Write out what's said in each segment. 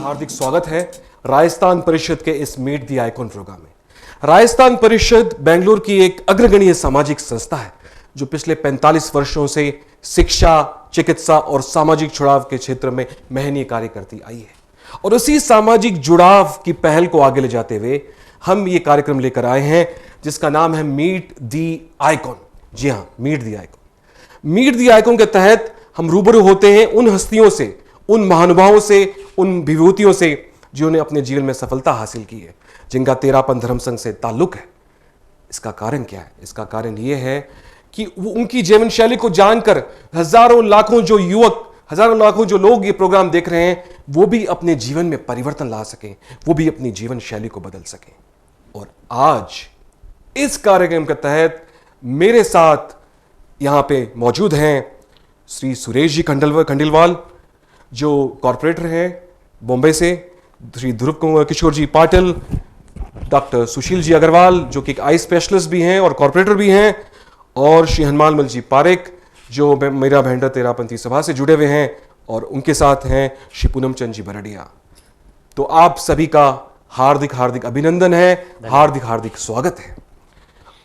हार्दिक स्वागत है राजस्थान परिषद के इस मीट द आइकॉन प्रोग्राम में। राजस्थान परिषद बेंगलुरु की एक अग्रगण्य सामाजिक संस्था है जो पिछले 45 वर्षों से शिक्षा, चिकित्सा और सामाजिक जुड़ाव के क्षेत्र में महनीय कार्य करती आई है। और उसी सामाजिक जुड़ाव की पहल को आगे ले जाते हुए हम ये कार्यक्रम लेकर आए हैं जिसका नाम है मीट द आइकॉन। जी हां, meet the icon. Meet the icon के तहत हम रूबरू होते हैं उन हस्तियों से, उन महानुभावों से, उन विभूतियों से जिन्होंने अपने जीवन में सफलता हासिल की है, जिनका तेरापन धर्म संघ से ताल्लुक है। इसका कारण क्या है? इसका कारण यह है कि वो उनकी जीवन शैली को जानकर हजारों लाखों जो युवक, हजारों लाखों जो लोग ये प्रोग्राम देख रहे हैं, वो भी अपने जीवन में परिवर्तन ला सकें, वो भी अपनी जीवन शैली को बदल सकें। और आज इस कार्यक्रम के तहत मेरे साथ यहां पे मौजूद हैं श्री सुरेश जी खंडेलवाल जो कॉरपोरेटर हैं बॉम्बे से, श्री ध्रुव किशोर जी पाटिल, डॉक्टर सुशील जी अग्रवाल जो कि एक आई स्पेशलिस्ट भी हैं और कॉरपोरेटर भी हैं, और श्री हनुमानमल जी पारेख जो मेरा भेंडर तेरापंथी सभा से जुड़े हुए हैं, और उनके साथ हैं श्री पूनम चंद जी बरडिया। तो आप सभी का हार्दिक हार्दिक अभिनंदन है, हार्दिक हार्दिक स्वागत है।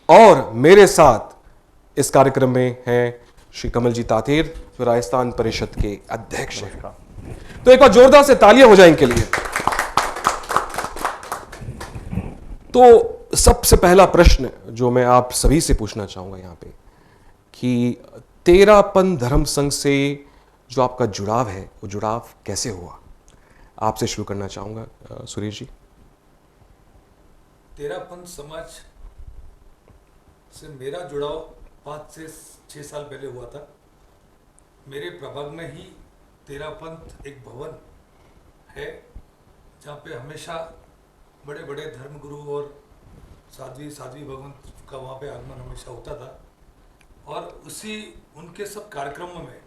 और मेरे साथ इस कार्यक्रम में हैं श्री कमल जी तातेर जो राजस्थान परिषद के अध्यक्ष हैं। तो एक बार जोरदार से तालियां हो जाए इनके लिए। तो सबसे पहला प्रश्न जो मैं आप सभी से पूछना चाहूंगा यहां पे कि तेरापन धर्म संघ से जो आपका जुड़ाव है वो जुड़ाव कैसे हुआ? आपसे शुरू करना चाहूंगा सुरेश जी। तेरापन समाज से मेरा जुड़ाव 5 से 6 साल पहले हुआ था। मेरे प्रभाग में ही तेरापंथ एक भवन है जहाँ पे हमेशा बड़े बड़े धर्मगुरु और साध्वी भगवंत का वहाँ पे आगमन हमेशा होता था। और उसी उनके सब कार्यक्रमों में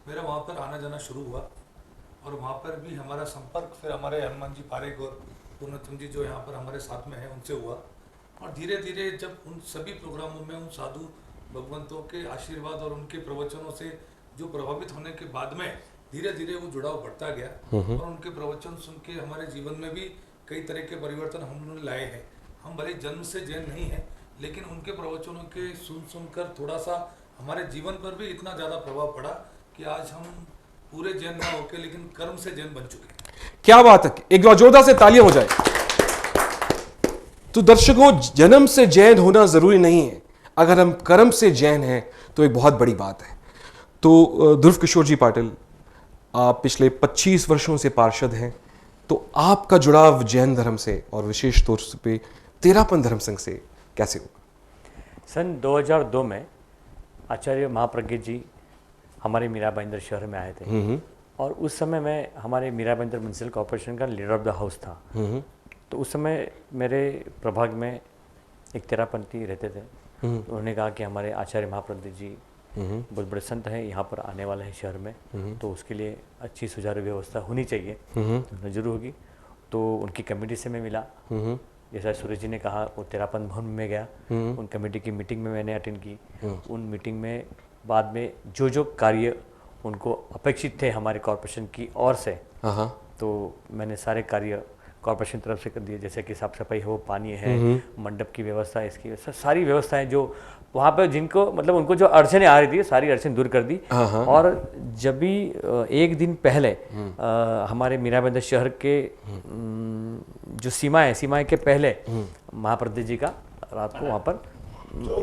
मेरा वहाँ पर आना जाना शुरू हुआ, और वहाँ पर भी हमारा संपर्क फिर हमारे हनुमान जी पारेख और पूर्णचंद जी जो यहाँ पर हमारे साथ में है उनसे हुआ। और धीरे धीरे जब उन सभी प्रोग्रामों में उन साधु भगवंतों के आशीर्वाद और उनके प्रवचनों से जो प्रभावित होने के बाद में धीरे धीरे वो जुड़ाव बढ़ता गया, और उनके प्रवचन सुन के हमारे जीवन में भी कई तरह के परिवर्तन हमने लाए हैं। हम भले जन्म से जैन नहीं हैं, लेकिन उनके प्रवचनों के सुनकर थोड़ा सा हमारे जीवन पर भी इतना ज़्यादा प्रभाव पड़ा कि आज हम पूरे जैन ना होके लेकिन कर्म से जैन बन चुके हैं। क्या बात है, एक बार जोरदार से तालियां हो जाए। तो दर्शकों, जन्म से जैन होना जरूरी नहीं है, अगर हम कर्म से जैन हैं तो एक बहुत बड़ी बात है। तो ध्रुव किशोर जी पाटिल, आप पिछले 25 वर्षों से पार्षद हैं, तो आपका जुड़ाव जैन धर्म से और विशेष तौर पे तेरापन धर्म संघ से कैसे हुआ? सन 2002 में आचार्य महाप्रज्ञ जी हमारे मीरा भाईंदर शहर में आए थे, और उस समय मैं हमारे मीरा भाईंदर म्युनिसिपल कॉर्पोरेशन का लीडर ऑफ द हाउस था। तो उस समय मेरे प्रभाग में एक तेरापंथी रहते थे। तो उन्होंने कहा कि हमारे आचार्य महाप्रज्ञ जी बहुत बड़े संत हैं, यहाँ पर आने वाले हैं शहर में, तो उसके लिए अच्छी सुचारू व्यवस्था होनी चाहिए, तो जरूर होगी। तो उनकी कमेटी से मैं मिला, जैसा सुरेश जी ने कहा, वो तेरापन भवन में गया, उन कमेटी की मीटिंग में मैंने अटेंड की। उन मीटिंग में बाद में जो जो कार्य उनको अपेक्षित थे हमारे कॉर्पोरेशन की ओर से, तो मैंने सारे कार्य कॉर्पोरेशन तरफ से कर दिए, जैसे कि साफ सफाई हो, पानी है, मंडप की व्यवस्था, इसकी व्यवस्था, सारी व्यवस्थाएं जो वहाँ पे जिनको मतलब उनको जो अड़चनें आ रही थी सारी अड़चन दूर कर दी। और जब भी एक दिन पहले हमारे मीरा भाईंदर शहर के जो सीमाएं के पहले महाप्रज्ञ जी का रात को वहाँ पर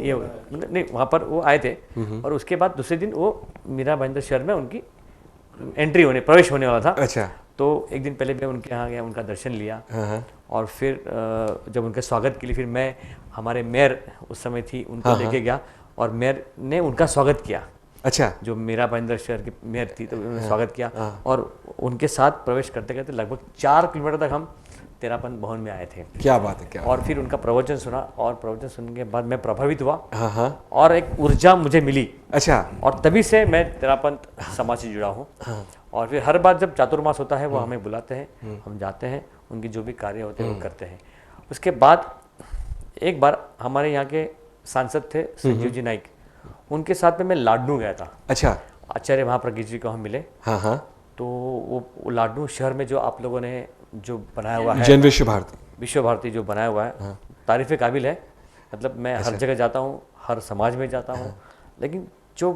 ये नहीं वहाँ पर वो आए थे, और उसके बाद दूसरे दिन वो मीरा भाईंदर शहर में उनकी प्रवेश होने वाला था। अच्छा। तो एक दिन पहले मैं उनके यहाँ गया, उनका दर्शन लिया, और फिर जब उनके स्वागत के लिए फिर मैं हमारे मेयर उस समय थी उनको लेके गया, और मेयर ने उनका स्वागत किया। अच्छा। जो मीरा भाईंदर शहर की मेयर थी, तो उन्होंने स्वागत किया, और उनके साथ प्रवेश करते करते लगभग 4 किलोमीटर तक हम तेरापन भवन में आए थे। क्या बात है, क्या और फिर उनका प्रवचन सुना, और प्रवचन सुनने के बाद मैं प्रभावित हुआ, और एक ऊर्जा मुझे मिली। अच्छा। और तभी से मैं तेरापन समाज से जुड़ा हूँ। और फिर हर बार जब चातुर्मास होता है वो हमें बुलाते हैं, हम जाते हैं, उनकी जो भी कार्य होते हैं वो करते हैं। उसके बाद एक बार हमारे यहाँ के सांसद थे संजीव जी नाइक, उनके साथ में मैं लाडनू गया था। अच्छा। आचार्य महाप्रज्ञ जी को हम मिले। हाँ। तो वो लाडनू शहर में जो आप लोगों ने जो बनाया हुआ है, जैन विश्व भारती। विश्व भारती जो बनाया हुआ है, तारीफ़ काबिल है। मतलब मैं हर जगह जाता हूँ, हर समाज में जाता हूँ, लेकिन जो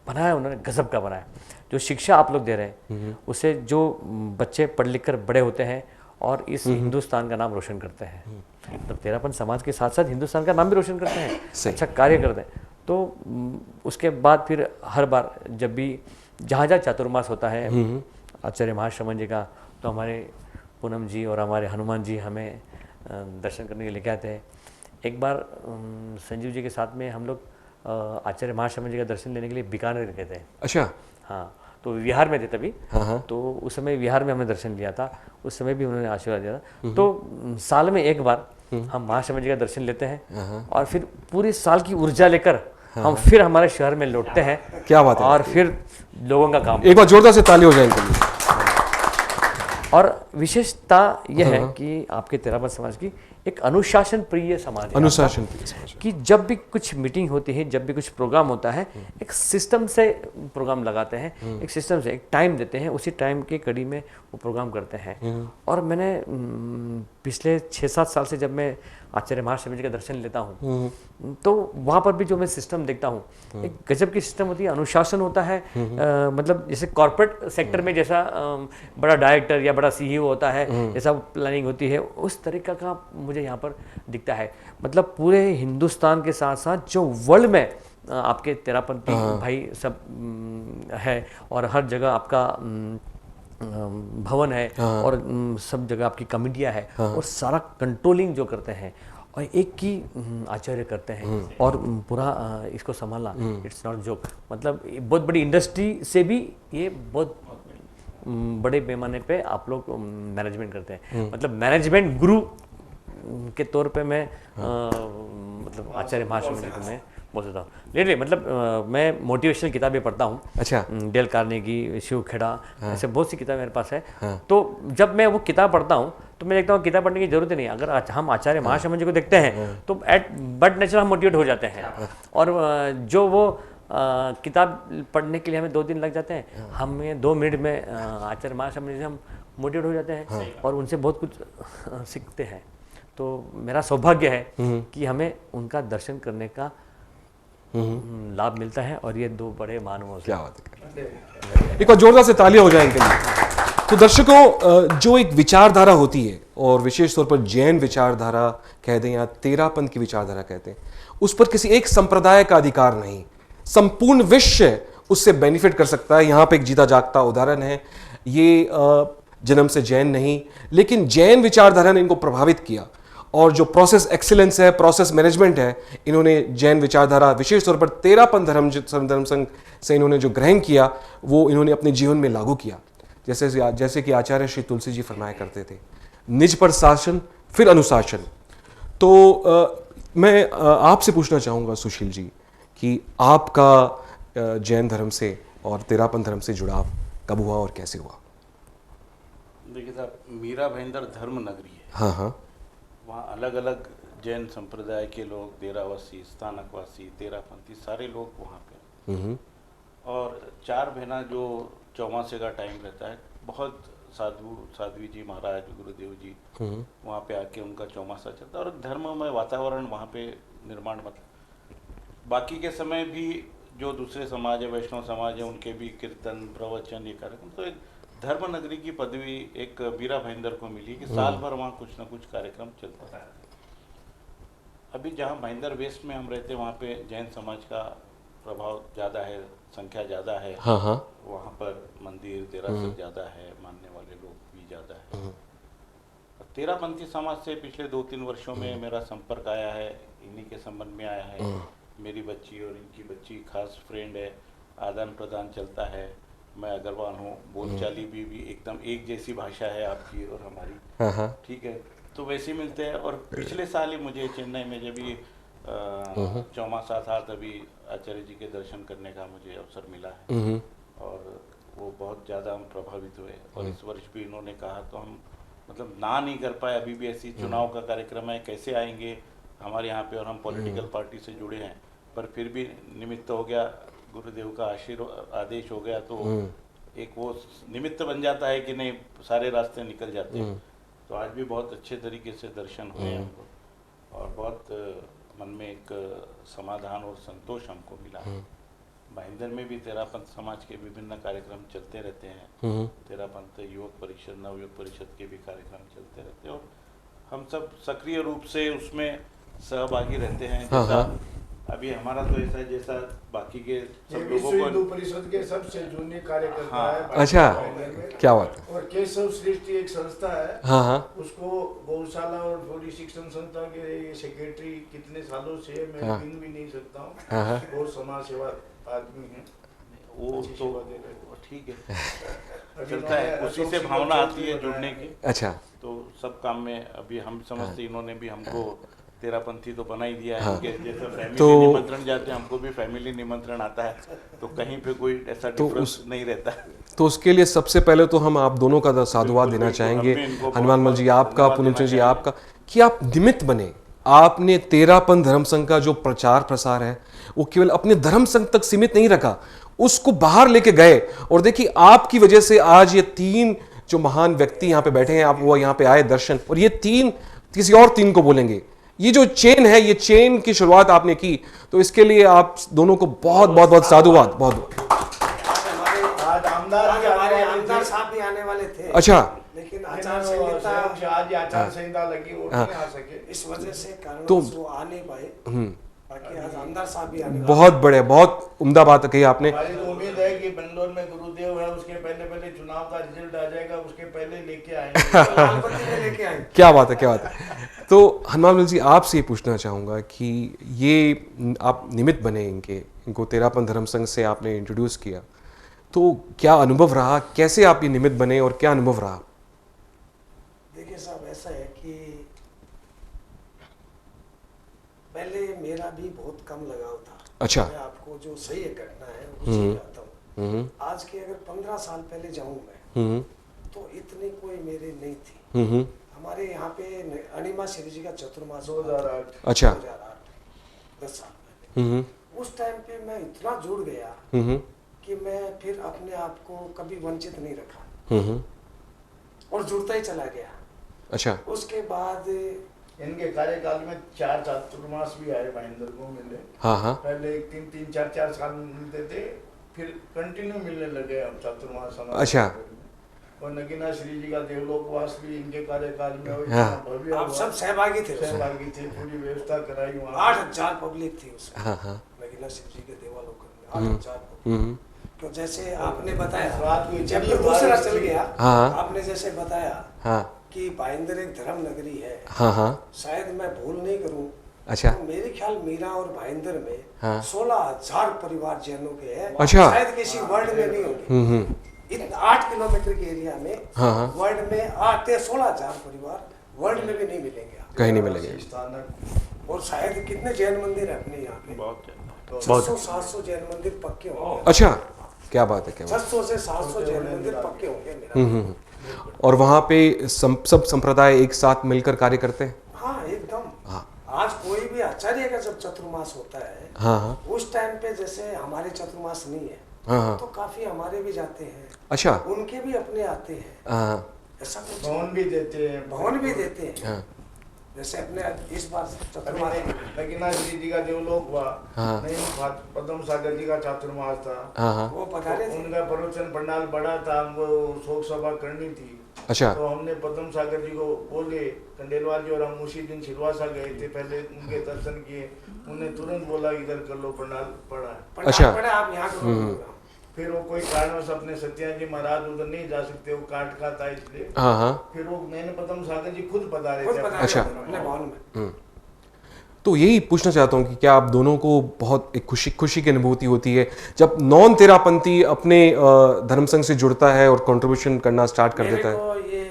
बनाया उन्होंने गजब का बनाया। जो शिक्षा आप लोग दे रहे हैं उससे जो बच्चे पढ़ लिख कर बड़े होते हैं और इस हिंदुस्तान का नाम रोशन करते हैं, मतलब तेरापन समाज के साथ साथ हिंदुस्तान का नाम भी रोशन करते हैं, अच्छा कार्य करते हैं। तो उसके बाद फिर हर बार जब भी जहाँ जहाँ चातुर्मास होता है आचार्य महाश्रमण जी का, तो हमारे पूनम जी और हमारे हनुमान जी हमें दर्शन करने के लिए लेके आते हैं। एक बार संजीव जी के साथ में हम लोग आचार्य महाश्रमण जी का दर्शन लेने के लिए बीकानेर गए थे। अच्छा। हाँ, तो विहार में थे तभी। हाँ। तो उस समय विहार में हमने दर्शन लिया था, उस समय भी उन्होंने आशीर्वाद दिया था। तो साल में एक बार हम महाश्रमण जी का दर्शन लेते हैं और फिर पूरी साल की ऊर्जा लेकर हम फिर हमारे शहर में लौटते हैं। क्या बात है। और फिर लोगों का काम। एक बार जोरदार से ताली हो जाए इनके लिए। और विशेषता यह है कि आपके तेरापन समाज की एक अनुशासन प्रिय समाज है, अनुशासन प्रिय समाज कि जब भी कुछ मीटिंग होती है, जब भी कुछ प्रोग्राम होता है, एक सिस्टम से प्रोग्राम लगाते हैं, एक सिस्टम से एक टाइम देते हैं, उसी टाइम के कड़ी में वो प्रोग्राम करते हैं। और मैंने पिछले 6-7 साल से जब मैं आचार्य महाश्रमण जी का दर्शन लेता हूँ तो वहाँ पर भी जो मैं सिस्टम देखता हूँ, एक गजब की सिस्टम होती है, अनुशासन होता है। मतलब जैसे कॉर्पोरेट सेक्टर में जैसा बड़ा डायरेक्टर या बड़ा सीईओ होता है, जैसा प्लानिंग होती है, उस तरीका का मुझे यहाँ पर दिखता है। मतलब पूरे हिंदुस्तान के साथ साथ जो वर्ल्ड में आपके तेरापंथी भाई सब है, और हर जगह आपका भवन है, और सब जगह आपकी कमेटियाँ है, और सारा कंट्रोलिंग जो करते हैं और एक की आचार्य करते हैं, और पूरा इसको संभालना, इट्स नॉट जोक। मतलब बहुत बड़ी इंडस्ट्री से भी ये बहुत बड़े पैमाने पे आप लोग मैनेजमेंट करते हैं। मतलब मैनेजमेंट गुरु के तौर पे मैं मतलब आचार्य महाश्रमण जी को मैं बोल सकता हूँ। लेकिन मतलब मैं मोटिवेशनल किताबें पढ़ता हूँ। अच्छा। डेल कार्नेगी, शिव खेड़ा, ऐसे बहुत सी किताबें मेरे पास है। तो जब मैं वो किताब पढ़ता हूँ तो मैं देखता हूँ किताब पढ़ने की जरूरत ही नहीं। अगर हम आचार्य महाश्रमण जी को देखते हैं तो बट नेचर हम मोटिवेट हो जाते हैं, और जो वो किताब पढ़ने के लिए हमें 2 दिन लग जाते हैं, हमें 2 मिनट में आचार्य महाश्रमण जी से हम मोटिवेट हो जाते हैं और उनसे बहुत कुछ सीखते हैं। तो मेरा सौभाग्य है कि हमें उनका दर्शन करने का लाभ मिलता है, और ये 2 बड़े मानवों से। क्या बात है। एक बार जोरदार से तालियां हो जाए इनके लिए। तो दर्शकों, जो एक विचारधारा होती है, और विशेष तौर पर जैन विचारधारा कह दें या तेरापंथ की विचारधारा कहते हैं, उस पर किसी एक संप्रदाय का अधिकार नहीं, संपूर्ण विश्व उससे बेनिफिट कर सकता है। यहां पे एक जीता जागता उदाहरण है। ये जन्म से जैन नहीं, लेकिन जैन विचारधारा ने इनको प्रभावित किया, और जो प्रोसेस एक्सीलेंस है, प्रोसेस मैनेजमेंट है, इन्होंने जैन विचारधारा विशेष तौर पर तेरापंथ धर्म संघ से इन्होंने जो ग्रहण किया वो इन्होंने अपने जीवन में लागू किया। जैसे कि आचार्य श्री तुलसी जी फरमाया करते थे, निज पर शासन फिर अनुशासन। तो मैं आपसे पूछना चाहूँगा सुशील जी कि आपका जैन धर्म से और तेरापंथ धर्म से जुड़ाव कब हुआ और कैसे हुआ? देखिए साहब, मीरा भाईंदर धर्म नगरी है। हाँ। वहाँ अलग अलग जैन संप्रदाय के लोग, देरावासी, स्थानकवासी, तेरापंथी, सारे लोग वहाँ पे। और 4 महीना जो चौमासे का टाइम रहता है, बहुत साध्वी जी महाराज, गुरुदेव जी वहाँ पे आके उनका चौमासा चलता है, और धर्ममय वातावरण वहाँ पे निर्माण। मतलब बाकी के समय भी जो दूसरे समाज है, वैष्णव समाज है, उनके भी कीर्तन, प्रवचन, ये कार्यक्रम। तो एक धर्म नगरी की पदवी एक मीरा भाईंदर को मिली कि साल भर वहाँ कुछ ना कुछ कार्यक्रम चलता है। अभी जहाँ भाईंदर वेस्ट में हम रहते हैं, वहाँ पे जैन समाज का प्रभाव ज़्यादा है, संख्या ज़्यादा है। हाँ। वहाँ पर मंदिर देरासर ज़्यादा है, मानने वाले लोग भी ज़्यादा है। तेरापंथी समाज से पिछले 2-3 वर्षों में मेरा संपर्क आया है, इन्हीं के संबंध में आया है। मेरी बच्ची और इनकी बच्ची खास फ्रेंड है, आदान प्रदान चलता है। मैं अग्रवाल हूँ, बोलचाली भी एकदम एक जैसी भाषा है आपकी और हमारी, ठीक है। तो वैसे मिलते हैं। और पिछले साल ही मुझे चेन्नई में जब भी चौमासा था, तभी आचार्य जी के दर्शन करने का मुझे अवसर मिला है, और वो बहुत ज़्यादा हम प्रभावित हुए। और इस वर्ष भी इन्होंने कहा तो हम मतलब ना नहीं कर पाए। अभी भी ऐसी चुनाव का कार्यक्रम है, कैसे आएंगे हमारे यहाँ पे, और हम पॉलिटिकल पार्टी से जुड़े हैं, पर फिर भी निमित्त हो गया, गुरुदेव का आदेश हो गया, तो एक वो निमित्त बन जाता है कि नहीं, सारे रास्ते निकल जाते हैं। तो आज भी बहुत अच्छे तरीके से दर्शन हुए हमको, और बहुत मन में एक समाधान और संतोष हमको मिला। भाईंदर में भी तेरापंथ समाज के विभिन्न कार्यक्रम चलते रहते हैं। तेरापंथ युवक परिषद, नवयुवक परिषद के भी कार्यक्रम चलते रहते हैं, और हम सब सक्रिय रूप से उसमें सहभागी रहते हैं। जैसा अभी हमारा तो ऐसा है, जैसा बाकी के सब लोगों विश्व हिंदू को। परिषद के सबसे जूनियर कार्यकर्ता हाँ। है। अच्छा, भाईंदर में। क्या बात है। और केशव सृष्टि एक संस्था है, हाँ हाँ उसको गौशाला और थोड़ी शिक्षण संस्था के सेक्रेटरी कितने सालों से मैं हाँ। गिन भी नहीं सकता हूँ। हाँ, हाँ। बहुत समाज सेवा आदमी है। वो अच्छी तो सेवा दे रहे हैं। ठीक है, अभी चलता है, उन्होंने उसी से अशोक भावना सिंह आती है को जुड़ने बनाया की। अच्छा, तो सब काम में अभी हम समझते इन्होंने भी हमको तेरापंथी तो बना ही दिया है। उनके जैसे फैमिली तो- निमंत्रण जाते हैं, हमको भी फैमिली निमंत्रण आता है, तो कहीं पे कोई ऐसा तो डिफरेंस नहीं रहता। तो उसके लिए सबसे पहले तो हम आप दोनों का साधुवाद बिल्कुल, देना बिल्कुल, चाहेंगे, हम भी इनको बहुत हनुमान मल जी बहुत आपका, धन्यवाद पुनमचंद जी देना आपका, कि आप निमित्त बने। आपने तेरापंथ धर्म संघ का जो प्रचार प्रसार है वो केवल अपने धर्म संघ तक सीमित नहीं रखा, उसको बाहर लेके गए। और देखिए आपकी वजह से आज ये 3 जो महान व्यक्ति यहाँ पे बैठे हैं, आप वो यहाँ पे आए दर्शन, और ये 3 किसी और 3 को बोलेंगे। ये जो चेन है, ये चेन की शुरुआत आपने की, तो इसके लिए आप दोनों को बहुत बहुत बहुत साधुवाद। बहुत आज आमदार आज भी आने हमारे वाले आमदार थे। साहब भी आने वाले थे, अच्छा, लेकिन आचार आचार संहिता संहिता आज आचार संहिता लगी, वो नहीं आ सके। इस वजह से कारण तो- वो आ नहीं पाए। बाकी आज आमदार साहब भी आने वाले बहुत बड़े, बहुत उम्दा बात कही आपने। हमारी तो उम्मीद है कि बेंगलोर में गुरुदेव है, उसके पहले पहले चुनाव का रिजल्ट आ जाएगा, उसके पहले लेके आएंगे। हैं। लालबत्ती में लेके आए। क्या बात है, क्या बात है। तो हनुमान मल जी आपसे ये पूछना चाहूँगा कि ये आप निमित्त बने इनको तेरापंथ धर्म संघ से आपने इंट्रोड्यूस किया, तो क्या अनुभव रहा, कैसे आप ये निमित्त बने और क्या अनुभव रहा? देखिए साहब, ऐसा है कि पहले मेरा भी बहुत कम लगाव था। अच्छा। मैं आपको जो सही है घटना है उससे जाता हूँ। हम्म आज के अगर 15 साल पहले जाऊँ मैं, हम्म तो इतनी कोई मेरे नहीं थी। हम्म हमारे यहाँ पे अणिमा श्री जी का चतुर्मास 2008। अच्छा। 2008 10 साल पहले। हम्म उस टाइम पे मैं इतना जुड़ गया हम्म कि मैं फिर अपने आप को कभी वंचित नहीं रखा हम्म और जुड़ता ही चला गया। अच्छा। उसके बाद इनके कार्यकाल में 4 चातुर्मास भी आए, भाईंदर को मिले। हाँ हाँ पहले 3 4 साल मिलते थे, फिर कंटिन्यू मिलने लगे अब चातुर्मास हमारे। अच्छा। और नगीना श्री जी का देवलोकवास भी इनके कार्यकाल में हुआ। हाँ। भव्य आप हुआ। सब सहभागी थे उसमें। सहभागी थे, पूरी व्यवस्था कराई वहाँ। 8,000 पब्लिक थी उसमें। हाँ हाँ नगीना शिव जी के देवालोकन में 8,000 पब्लिक। हम्म तो जैसे आपने बताया, रात को जब इतनी दूसरा बारिश चल थी। गया, हाँ। आपने जैसे बताया हाँ कि भाईंदर एक धर्म नगरी है, हाँ हाँ शायद मैं भूल नहीं करूं, अच्छा। तो मेरे ख्याल मीरा और भाईंदर में हाँ। 16,000 परिवार जैनों के हैं। अच्छा। शायद किसी वर्ल्ड में नहीं होंगे। हम्म 8 किलोमीटर के एरिया में हाँ, हाँ। वर्ल्ड में 16,000 परिवार वर्ल्ड में भी नहीं मिलेंगे आपको। कहीं नहीं मिलेंगे। स्थानक और शायद कितने जैन मंदिर है अपने यहाँ पे, बहुत 600-700 जैन मंदिर पक्के होंगे। अच्छा, क्या बात है, क्या बात 600 से 700 जैन मंदिर पक्के होंगे मेरा। और वहाँ पे सब संप्रदाय एक साथ मिलकर कार्य करते हैं? हाँ एकदम। हाँ आज कोई भी आचार्य का जब चतुर्मास होता है, हाँ हाँ उस टाइम पे जैसे हमारे चतुर्मास नहीं है, हाँ हाँ तो काफी हमारे भी जाते हैं, अच्छा। उनके भी अपने आते हैं। हाँ ऐसा कुछ भवन भी देते हैं। भवन भी देते हैं। हाँ जैसे अपने इस बार अभी चतुर्मास नगीना श्री जी का देवलोक हुआ। हाँ। नहीं, पद्म सागर जी का चातुर्मास था। हाँ हाँ वो पधारे थे। उनका प्रवचन पंडाल बड़ा था, हमको शोक सभा करनी थी। अच्छा। तो हमने पद्म सागर जी को बोले, कंडेलवाल जी और हम उसी दिन सिलवासा गए थे, पहले उनके दर्शन किए। उन्होंने तुरंत बोला इधर कर लो, पंडाल पड़ा है। पंडाल अच्छा। पड़े, आप यहाँ करो। फिर वो कोई कारणवश अपने सत्याजी महाराज उधर नहीं जा सकते, वो काट का था इसलिए। हाँ हाँ फिर वो मैंने पद्म सागर जी खुद पधारे खुद थे। पधारे अच्छा। थे अपने भवन में। तो यही पूछना चाहता हूँ कि क्या आप दोनों को बहुत एक खुशी की अनुभूति होती है जब नॉन तेरापंथी अपने धर्म संघ से जुड़ता है और कंट्रीब्यूशन करना स्टार्ट कर मेरे देता है? को ये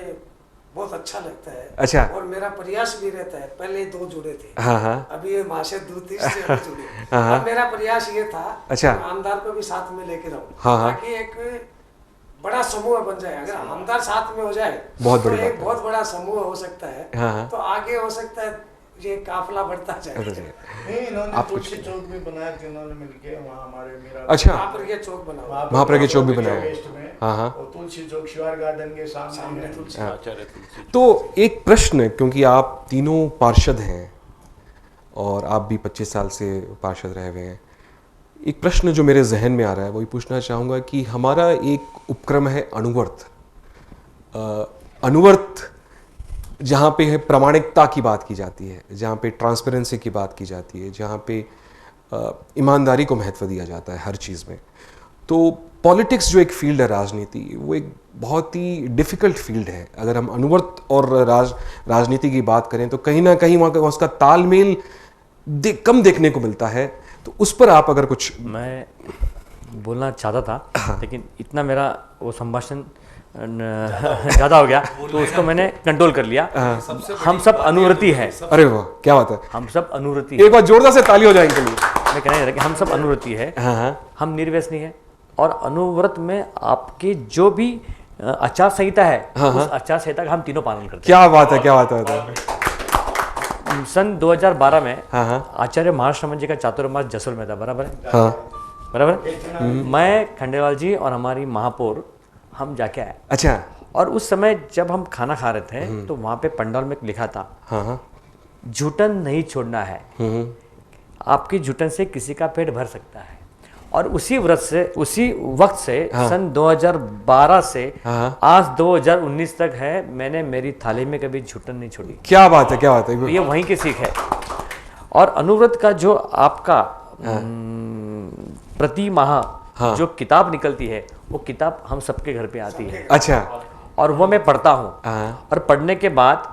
बहुत अच्छा लगता है। अच्छा। और मेरा प्रयास भी रहता है, पहले 2 जुड़े थे, हाँ हाँ अभी ये मासे दूती से भी जुड़े। हाँ। अब मेरा प्रयास ये था, अच्छा। आमदार को भी साथ में लेके रहूं, हाँ, हाँ। ताकि एक बड़ा समूह बन जाए। अगर आमदार साथ में हो जाए बहुत तो बड़ी बात एक है। बहुत बड़ा समूह हो सकता है। हाँ, हाँ। तो आगे हो सकता है ये काफिला बढ़ता जाए। नहीं, इन्होंने तुलसी चौक भी बनाया थे, इन्होंने मिलके वहाँ हमारे मेरा अच्छा, वहाँ पर ये चौक बना हुआ है। वहाँ पर ये चौक भी बनाया है। वेस्ट में, हाँ, हाँ। और तुलसी चौक शिवार गार्डन के सामने सामने है। तुलसी आचार्य तुलसी तो एक प्रश्न, क्योंकि आप तीनों पार्षद हैं और आप भी 25 साल से पार्षद रहे हुए हैं, एक प्रश्न जो मेरे जहन में आ रहा है वही पूछना चाहूँगा कि हमारा एक उपक्रम है अनुवर्त। अनुवर्त जहाँ पे है प्रामाणिकता की बात की जाती है, जहाँ पे ट्रांसपेरेंसी की बात की जाती है, जहाँ पे ईमानदारी को महत्व दिया जाता है हर चीज़ में। तो पॉलिटिक्स जो एक फील्ड है, राजनीति, वो एक बहुत ही डिफ़िकल्ट फील्ड है। अगर हम अनुवर्त और राजनीति की बात करें तो कहीं ना कहीं वहाँ का उसका तालमेल कम देखने को मिलता है। तो उस पर आप अगर कुछ। मैं बोलना चाहता था लेकिन इतना मेरा वो संभाषण ज़्यादा हो गया तो उसको मैंने कंट्रोल कर लिया। हम सब अनुवर्ती है। अरे वाह, क्या बात है, हम सब अनुवर्ती है। एक बार जोरदार से ताली हो जाए इनके लिए। मैं कहना चाह रहा कि हम सब अनुवर्ती है। हाँ, हाँ। हम निर्व्यसनी है और अनुव्रत में आपके जो भी आचार संहिता है उस आचार संहिता का हम तीनों पालन करते क्या बात है, क्या बात है। हैं। सन 2012 में हाँ। आचार्य महाश्रमण जी का चातुर्मास जसोल में था, बराबर है? हाँ, बराबर है? मैं खंडेलवाल जी और हमारी महापौर हम जाके आए अच्छा, और उस समय जब हम खाना खा रहे थे तो वहाँ पे पंडाल में लिखा था, हाँ, जूठन नहीं छोड़ना है, आपकी जूठन से किसी का पेट भर सकता है। और उसी वक्त से सन 2012 से आज 2019 तक है, मैंने मेरी थाली में कभी जूठन नहीं छोड़ी। क्या बात है, क्या बात है। ये वहीं की सीख है। और अनुव्रत का जो आपका प्रति माह जो किताब निकलती है वो किताब हम सबके घर पे आती है। अच्छा, और वो मैं पढ़ता हूँ और पढ़ने के बाद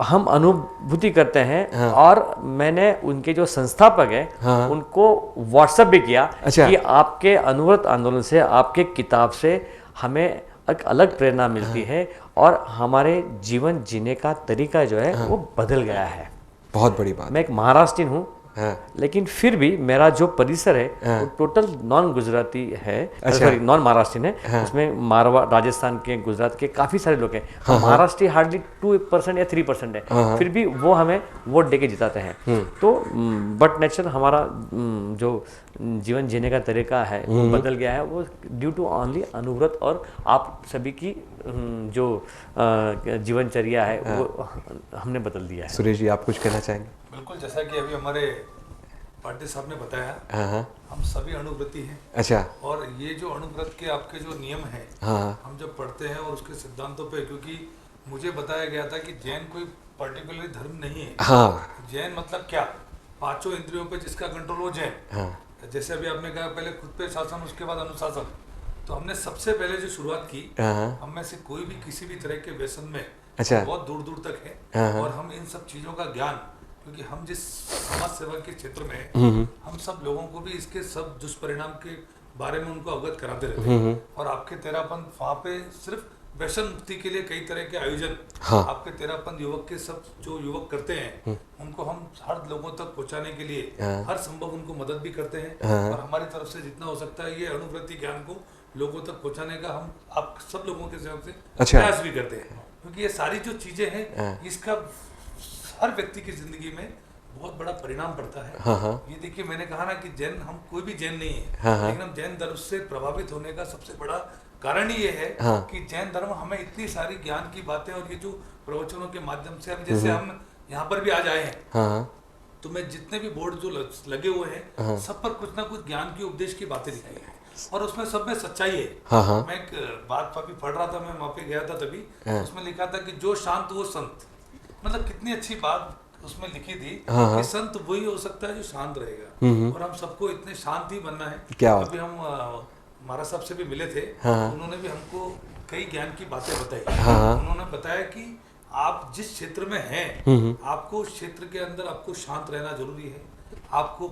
हम अनुभूति करते हैं। और मैंने उनके जो संस्थापक हैं उनको व्हाट्सएप भी किया कि आपके अनुव्रत आंदोलन से, आपके किताब से हमें एक अलग प्रेरणा मिलती है और हमारे जीवन जीने का तरीका जो है वो बदल गया है। बहुत बड़ी बात। मैं एक महाराष्ट्रीयन हूँ लेकिन फिर भी मेरा जो परिसर है वो टोटल नॉन गुजराती है, सॉरी नॉन महाराष्ट्रीयन है। उसमें मारवाड़, राजस्थान के, गुजरात के काफ़ी सारे लोग हैं। महाराष्ट्री हार्डली 2% या 3% है, फिर भी वो हमें वोट देके जिताते हैं। तो बट नेचर हमारा जो जीवन जीने का तरीका है वो बदल गया है, वो ड्यू टू ओनली अनुव्रत और आप सभी की जो जीवनचर्या है वो हमने बदल दिया है। सुरेश जी, आप कुछ कहना चाहेंगे? बिल्कुल, जैसा कि अभी हमारे पाटिल साहब ने बताया, हम सभी अनुव्रती हैं। अच्छा। और ये जो अनुव्रत के आपके जो नियम हैं, हम जब पढ़ते हैं और उसके सिद्धांतों पे, क्योंकि मुझे बताया गया था कि जैन कोई पर्टिकुलर धर्म नहीं है। जैन मतलब क्या, पांचों इंद्रियों पे जिसका कंट्रोल वो जैन। जैसे अभी आपने कहा पहले खुद पे शासन, उसके बाद अनुशासन। तो हमने सबसे पहले जो शुरुआत की, हम में से कोई भी किसी भी तरह के व्यसन में बहुत दूर दूर तक है और हम इन सब चीजों का ज्ञान, क्योंकि हम जिस समाज सेवा के क्षेत्र में हैं, हम सब लोगों को भी इसके सब दुष्परिणाम के बारे में उनको अवगत कराते रहते हैं। और आपके तेरापंथ वहाँ पे सिर्फ व्यसन मुक्ति के लिए कई तरह के आयोजन आपके तेरापंथ युवक के सब जो युवक करते हैं, उनको हम हर लोगों तक पहुँचाने के लिए हर संभव उनको मदद भी करते हैं। और हमारी तरफ से जितना हो सकता है ये अनुव्रति ज्ञान को लोगों तक पहुँचाने का हम आप सब लोगों के सहयोग से प्रयास भी करते हैं। क्योंकि ये सारी जो चीजें हैं, इसका हर व्यक्ति की जिंदगी में बहुत बड़ा परिणाम पड़ता है। ये देखिए, मैंने कहा ना कि जैन, हम कोई भी जैन नहीं है, लेकिन हम जैन धर्म से प्रभावित होने का सबसे बड़ा कारण ये है कि जैन धर्म हमें इतनी सारी ज्ञान की बातें और ये जो प्रवचनों के माध्यम से, अब जैसे हम यहाँ पर भी आज आए हैं, तो मैं जितने भी बोर्ड जो लगे हुए हैं सब पर कुछ ना कुछ ज्ञान की उपदेश की बातें लिखी है और उसमें सब में सच्चाई है। मैं एक बात अभी पढ़ रहा था, मैं वहाँ पे गया था तभी, उसमें लिखा था कि जो शांत वो संत। मतलब कितनी अच्छी बात उसमें लिखी थी कि संत वही हो सकता है जो शांत रहेगा। और हम सबको इतने शांत ही बनना है। अभी हम महाराज साहब से भी मिले थे, उन्होंने भी हमको कई ज्ञान की बातें बताई। उन्होंने बताया कि आप जिस क्षेत्र में हैं, आपको उस क्षेत्र के अंदर आपको शांत रहना जरूरी है, आपको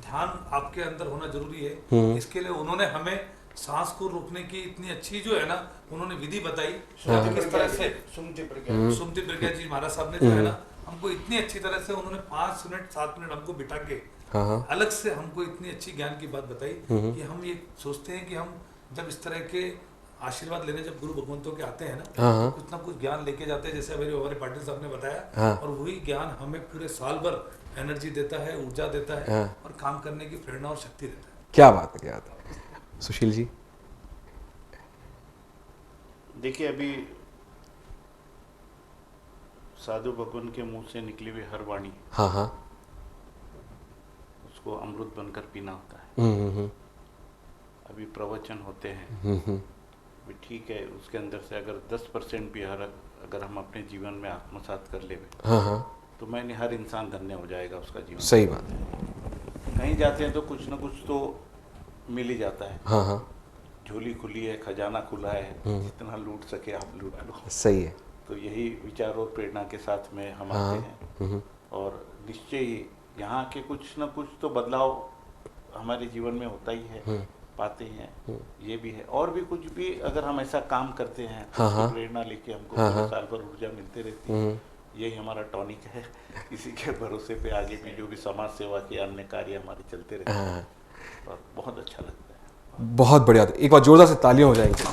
ध्यान आपके अंदर होना जरूरी है। इसके लिए उन्होंने हमें सांस को रोकने की इतनी अच्छी जो है ना, उन्होंने विधि बताई किस तरह से। सुमति प्रज्ञा जी महाराज साहब ने जो है ना, हमको इतनी अच्छी तरह से उन्होंने 5 मिनट 7 मिनट हमको बिठा के अलग से हमको इतनी अच्छी ज्ञान की बात बताई कि हम ये सोचते हैं कि हम जब इस तरह के आशीर्वाद लेने जब गुरु भगवंतों के आते हैं ना, हाँ। तो कुछ ना कुछ ज्ञान लेके जाते हैं, जैसे हमारे पाटिल साहब ने बताया। हाँ। और वही ज्ञान हमें पूरे साल भर एनर्जी देता है, ऊर्जा देता है, हाँ। और काम करने की प्रेरणा और शक्ति देता है। क्या बात है, क्या बात है। सुशील जी। देखिए, अभी साधु भगवान के मुंह से निकली हुई हर वाणी हाँ हाँ। उसको अमृत बनकर पीना होता है। हम्म। अभी प्रवचन होते हैं, हम्म। भी ठीक है, उसके अंदर से अगर 10% भी अगर हम अपने जीवन में आत्मसात कर ले, हाँ हाँ। तो मैंने हर इंसान धन्य हो जाएगा उसका जीवन। सही बात है। कहीं जाते हैं तो कुछ ना कुछ तो मिल ही जाता है। हाँ हाँ। झोली खुली है, खजाना खुला है, जितना लूट सके आप लूट लो। सही है। तो यही विचार और प्रेरणा के साथ में हम आते हैं, और निश्चय ही यहाँ के कुछ ना कुछ तो बदलाव हमारे जीवन में होता ही है, पाते हैं। ये भी है, और भी कुछ भी अगर हम ऐसा काम करते हैं तो उसकी प्रेरणा लेके हमको पूरे साल भर ऊर्जा मिलती रहती है। यही हमारा टॉनिक है। इसी के भरोसे पे आगे भी जो भी समाज सेवा के अन्य कार्य हमारे चलते रहते हैं, और बहुत अच्छा लगता है। बहुत बढ़िया। एक बार जोरदार से तालियां हो जाएंगी।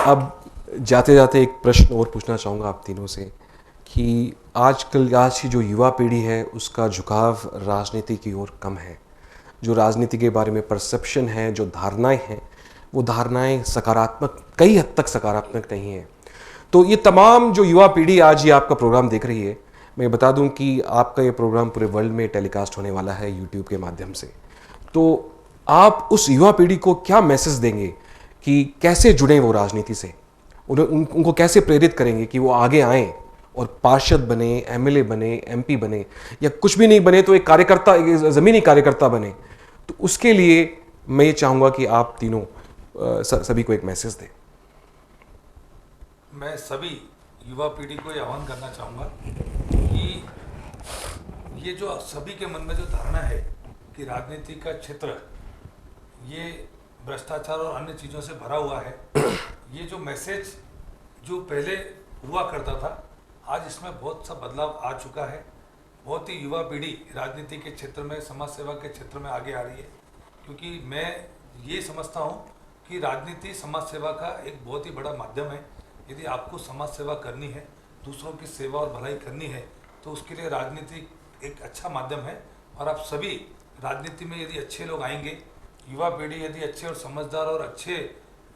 अब जाते जाते एक प्रश्न और पूछना चाहूँगा आप तीनों से कि आजकल आज की जो युवा पीढ़ी है उसका झुकाव राजनीति की ओर कम है। जो राजनीति के बारे में परसेप्शन है, जो धारणाएं हैं, वो धारणाएं सकारात्मक, कई हद तक सकारात्मक नहीं है। तो ये तमाम जो युवा पीढ़ी आज ये आपका प्रोग्राम देख रही है, मैं बता दूं कि आपका ये प्रोग्राम पूरे वर्ल्ड में टेलीकास्ट होने वाला है यूट्यूब के माध्यम से। तो आप उस युवा पीढ़ी को क्या मैसेज देंगे कि कैसे जुड़ें वो राजनीति से, उनको कैसे प्रेरित करेंगे कि वो आगे आएँ और पार्षद बने, एमएलए बने, एमपी बने, या कुछ भी नहीं बने तो एक कार्यकर्ता, एक ज़मीनी कार्यकर्ता बने। तो उसके लिए मैं ये चाहूँगा कि आप तीनों सभी को एक मैसेज दें। मैं सभी युवा पीढ़ी को ये आह्वान करना चाहूँगा कि ये जो सभी के मन में जो धारणा है कि राजनीति का क्षेत्र ये भ्रष्टाचार और अन्य चीज़ों से भरा हुआ है, ये जो मैसेज जो पहले हुआ करता था, आज इसमें बहुत सा बदलाव आ चुका है। बहुत ही युवा पीढ़ी राजनीति के क्षेत्र में, समाज सेवा के क्षेत्र में आगे आ रही है, क्योंकि मैं ये समझता हूँ कि राजनीति समाज सेवा का एक बहुत ही बड़ा माध्यम है। यदि आपको समाज सेवा करनी है, दूसरों की सेवा और भलाई करनी है, तो उसके लिए राजनीति एक अच्छा माध्यम है। और आप सभी राजनीति में यदि अच्छे लोग आएंगे, युवा पीढ़ी यदि अच्छे और समझदार और अच्छे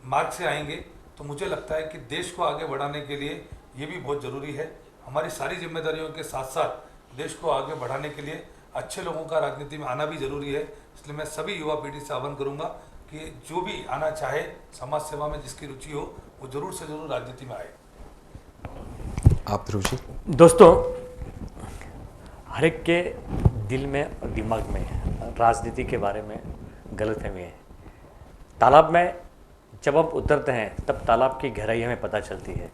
मार्ग से आएंगे, तो मुझे लगता है कि देश को आगे बढ़ाने के लिए ये भी बहुत ज़रूरी है। हमारी सारी जिम्मेदारियों के साथ साथ देश को आगे बढ़ाने के लिए अच्छे लोगों का राजनीति में आना भी ज़रूरी है। इसलिए मैं सभी युवा पीढ़ी से आह्वान करूंगा कि जो भी आना चाहे, समाज सेवा में जिसकी रुचि हो, वो ज़रूर से ज़रूर राजनीति में आए। आप ध्रुव जी। दोस्तों, हर एक के दिल में और दिमाग में राजनीति के बारे में गलतफहमी है। तालाब में जब हम उतरते हैं तब तालाब की गहराई हमें पता चलती है,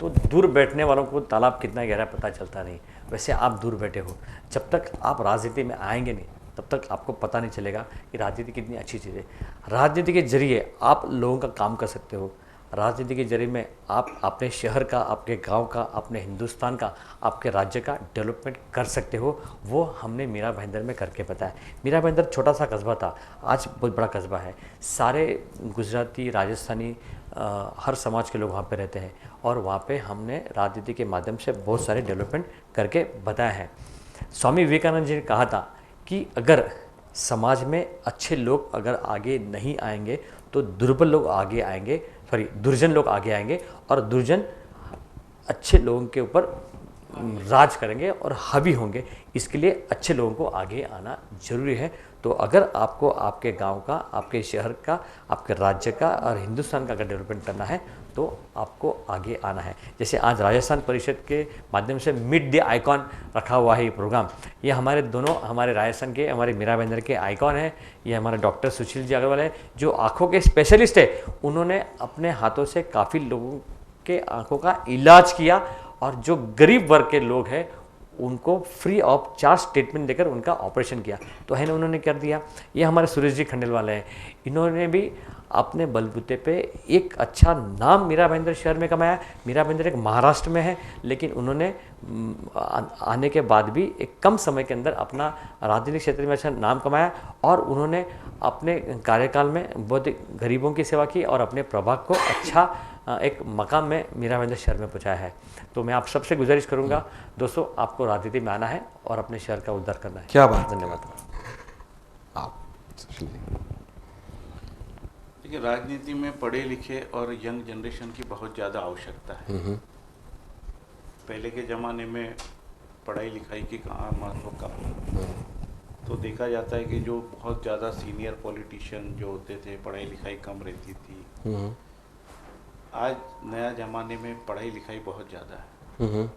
तो दूर बैठने वालों को तालाब कितना गहरा पता चलता नहीं। वैसे आप दूर बैठे हो, जब तक आप राजनीति में आएंगे नहीं तब तक आपको पता नहीं चलेगा कि राजनीति कितनी अच्छी चीज़ है। राजनीति के जरिए आप लोगों का काम कर सकते हो। राजनीति के जरिए में आप अपने शहर का, आपके गांव का, अपने हिंदुस्तान का, आपके राज्य का डेवलपमेंट कर सकते हो। वो हमने मीरा भाईंदर में करके बताया। मीरा भाईंदर छोटा सा कस्बा था, आज बहुत बड़ा कस्बा है। सारे गुजराती, राजस्थानी, हर समाज के लोग वहाँ पे रहते हैं, और वहाँ पे हमने राजनीति के माध्यम से बहुत सारे डेवलपमेंट करके बताया है। स्वामी विवेकानंद जी ने कहा था कि अगर समाज में अच्छे लोग अगर आगे नहीं आएंगे तो दुर्बल लोग आगे आएंगे, दुर्जन लोग आगे आएंगे, और दुर्जन अच्छे लोगों के ऊपर राज करेंगे और हावी होंगे। इसके लिए अच्छे लोगों को आगे आना जरूरी है। तो अगर आपको आपके गांव का, आपके शहर का, आपके राज्य का और हिंदुस्तान का अगर डेवलपमेंट करना है तो आपको आगे आना है। जैसे आज राजस्थान परिषद के माध्यम से मीट द आइकॉन रखा हुआ है ये प्रोग्राम। ये हमारे दोनों, हमारे राजस्थान के, हमारे मीरा भाईंदर के आइकॉन है। ये हमारे डॉक्टर सुशील जी अग्रवाल है, जो आँखों के स्पेशलिस्ट है। उन्होंने अपने हाथों से काफ़ी लोगों के आँखों का इलाज किया, और जो गरीब वर्ग के लोग हैं उनको फ्री ऑफ चार्ज स्टेटमेंट देकर उनका ऑपरेशन किया। तो है ना, उन्होंने कर दिया। ये हमारे सुरेश जी खंडेलवाल हैं, इन्होंने भी अपने बलबूते पे एक अच्छा नाम मीरा भाईंदर शहर में कमाया। मीरा भाईंदर एक महाराष्ट्र में है, लेकिन उन्होंने आने के बाद भी एक कम समय के अंदर अपना राजनीतिक क्षेत्र में अच्छा नाम कमाया और उन्होंने अपने कार्यकाल में बहुत गरीबों की सेवा की और अपने प्रभाग को अच्छा एक मकाम में मीरा भाईंदर शहर में पहुंचाया है। तो मैं आप सबसे गुजारिश करूंगा दोस्तों, आपको राजनीति में आना है और अपने शहर का उद्धार करना है। क्या बात। धन्यवाद। आप देखिए, राजनीति में पढ़े लिखे और यंग जनरेशन की बहुत ज़्यादा आवश्यकता है। पहले के ज़माने में पढ़ाई लिखाई की कहाँ महत्व कम, तो देखा जाता है कि जो बहुत ज़्यादा सीनियर पॉलिटिशियन जो होते थे, पढ़ाई लिखाई कम रहती थी। आज नया ज़माने में पढ़ाई लिखाई बहुत ज़्यादा है।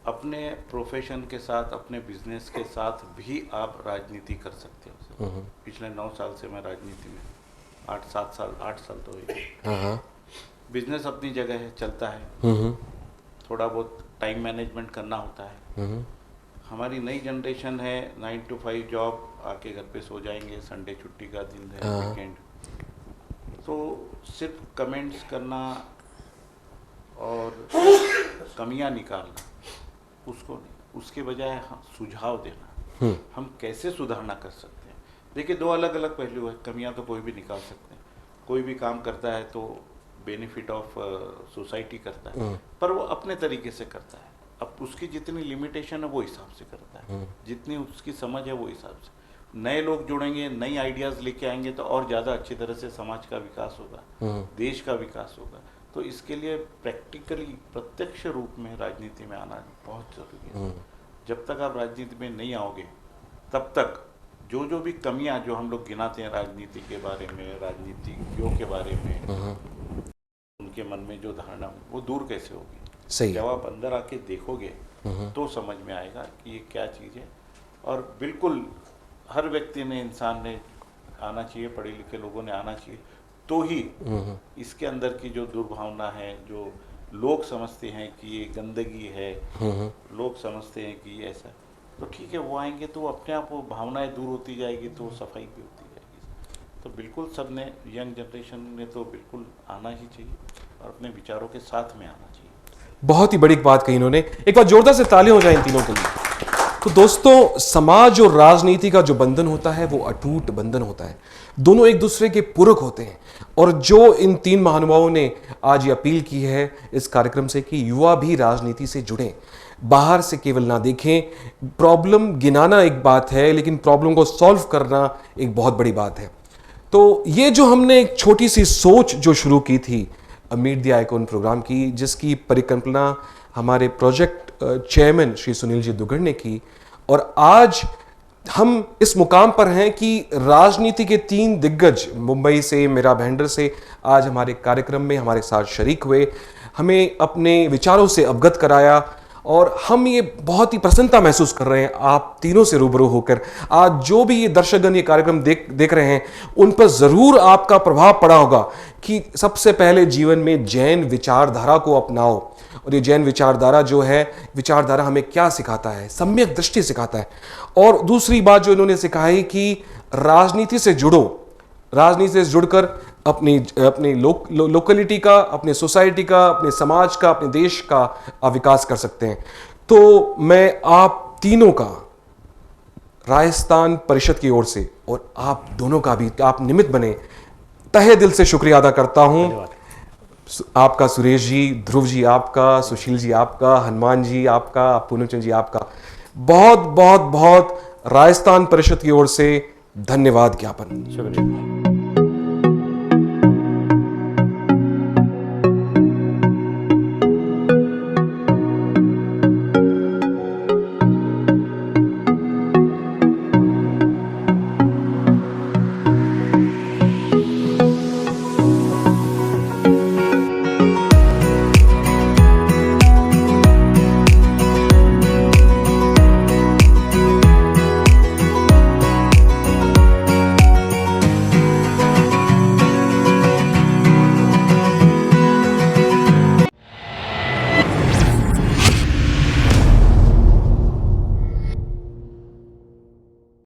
अपने प्रोफेशन के साथ, अपने बिजनेस के साथ भी आप राजनीति कर सकते हो। पिछले 9 साल से मैं राजनीति में, 8 साल तो हुए। बिजनेस अपनी जगह है, चलता है। थोड़ा बहुत टाइम मैनेजमेंट करना होता है। हमारी नई जनरेशन है, 9 to 5 जॉब, आके घर पे सो जाएंगे, संडे छुट्टी का दिन है, वीकेंड। तो सिर्फ कमेंट्स करना और कमियां निकालना, उसको नहीं, उसके बजाय सुझाव देना, हम कैसे सुधारना कर सकते हैं। देखिए, 2 अलग अलग पहलू है। कमियां तो कोई भी निकाल सकते हैं, कोई भी काम करता है तो बेनिफिट ऑफ सोसाइटी करता है, पर वो अपने तरीके से करता है। अब उसकी जितनी लिमिटेशन है वो हिसाब से करता है, जितनी उसकी समझ है वो हिसाब से। नए लोग जुड़ेंगे, नई आइडियाज़ लेके आएंगे तो और ज़्यादा अच्छी तरह से समाज का विकास होगा, देश का विकास होगा। तो इसके लिए प्रैक्टिकली, प्रत्यक्ष रूप में राजनीति में आना बहुत ज़रूरी है। जब तक आप राजनीति में नहीं आओगे, तब तक जो भी कमियां जो हम लोग गिनाते हैं राजनीति के बारे में, राजनीतिज्ञों के बारे में, उनके मन में जो धारणा, वो दूर कैसे होगी। सही। जब आप अंदर आके देखोगे तो समझ में आएगा कि ये क्या चीज़ है। और बिल्कुल हर व्यक्ति ने, इंसान ने आना चाहिए, पढ़े लिखे लोगों ने आना चाहिए, तो ही इसके अंदर की जो दुर्भावना है, जो लोग समझते हैं कि ये गंदगी है, लोग समझते हैं कि ये ऐसा, तो ठीक है, वो आएंगे तो अपने आप वो भावनाएं दूर होती जाएगी, तो सफाई भी होती जाएगी। तो बिल्कुल सब ने, यंग जनरेशन ने तो बिल्कुल आना ही चाहिए और अपने विचारों के साथ में आना चाहिए। बहुत ही बड़ी बात कही इन्होंने। एक बार जोरदार से तालियां हो जाए इन तीनों के लिए। तो दोस्तों, समाज और राजनीति का जो बंधन होता है वो अटूट बंधन होता है। दोनों एक दूसरे के पूरक होते हैं। और जो इन 3 महानुभावों ने आज ये अपील की है इस कार्यक्रम से कि युवा भी राजनीति से जुड़ें, बाहर से केवल ना देखें। प्रॉब्लम गिनाना एक बात है, लेकिन प्रॉब्लम को सॉल्व करना एक बहुत बड़ी बात है। तो ये जो हमने एक छोटी सी सोच जो शुरू की थी मीट द आइकॉन प्रोग्राम की, जिसकी परिकल्पना हमारे प्रोजेक्ट चेयरमैन श्री सुनील जी दुगड़ ने की, और आज हम इस मुकाम पर हैं कि राजनीति के 3 दिग्गज मुंबई से, मीरा भाईंदर से आज हमारे कार्यक्रम में हमारे साथ शरीक हुए, हमें अपने विचारों से अवगत कराया, और हम ये बहुत ही प्रसन्नता महसूस कर रहे हैं आप तीनों से रूबरू होकर। आज जो भी ये दर्शकगण ये कार्यक्रम देख रहे हैं, उन पर जरूर आपका प्रभाव पड़ा होगा कि सबसे पहले जीवन में जैन विचारधारा को अपनाओ। और ये जैन विचारधारा जो है, विचारधारा हमें क्या सिखाता है? सम्यक दृष्टि सिखाता है। और दूसरी बात जो इन्होंने सिखाई कि राजनीति से जुड़ो, राजनीति से जुड़कर अपनी लोकेलिटी का, अपने सोसाइटी का, अपने समाज का, अपने देश का विकास कर सकते हैं। तो मैं आप तीनों का राजस्थान परिषद की ओर से, और आप दोनों का भी, आप निमित्त बने, तहे दिल से शुक्रिया अदा करता हूं। आपका सुरेश जी, ध्रुव जी आपका, सुशील जी आपका, हनुमान जी आपका, पूनमचंद जी आपका, बहुत बहुत बहुत राजस्थान परिषद की ओर से धन्यवाद ज्ञापन। शुक्रिया।